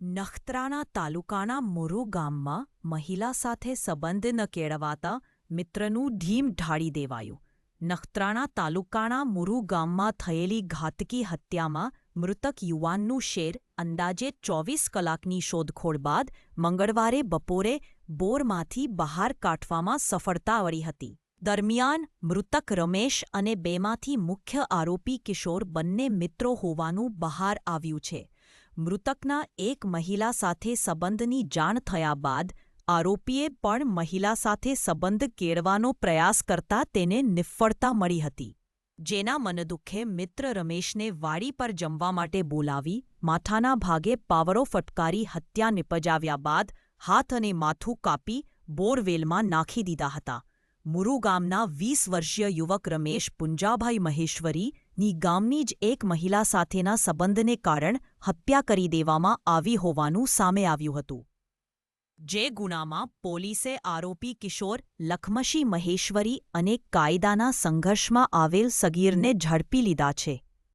નખત્રાણા તાલુકાના મુરુ ગામમાં મહિલા સાથે સંબંધ ન કેળવાતા મિત્રનું ઢીમ ઢાળી દેવાયું. નખત્રાણા તાલુકાના મુરુ ગામમાં થયેલી ઘાતકી હત્યામાં મૃતક યુવાનનું શેર અંદાજે 24 કલાકની શોધખોળ બાદ મંગળવારે બપોરે બોરમાંથી બહાર કાઢવામાં સફળતા મળી હતી. દરમિયાન મૃતક રમેશ અને બેમાંથી મુખ્ય આરોપી કિશોર બંને મિત્રો હોવાનું બહાર આવ્યું છે. મૃતકના એક મહિલા સાથે સંબંધની જાણ થયા બાદ આરોપીએ પણ મહિલા સાથે સંબંધ કેળવાનો પ્રયાસ કરતા તેને નિષ્ફળતા મળી હતી. જેના મનદુખે મિત્ર રમેશને વાડી પર જમવા માટે બોલાવી માથાના ભાગે પાવરો ફટકારી હત્યા નિપજાવ્યા બાદ હાથ અને માથું કાપી બોરવેલમાં નાખી દીધા હતા. મુરુ ગામના 20 વર્ષીય યુવક રમેશ પુંજાભાઈ મહેશ્વરીની ગામની જ એક મહિલા સાથેના સંબંધને કારણ હત્યા કરી દેવામાં આવી હોવાનું સામે આવ્યું હતું. જે ગુનામાં પોલીસે આરોપી કિશોર લખમશી મહેશ્વરી અને કાયદાના સંઘર્ષમાં આવેલ સગીરને ઝડપી લીધા છે.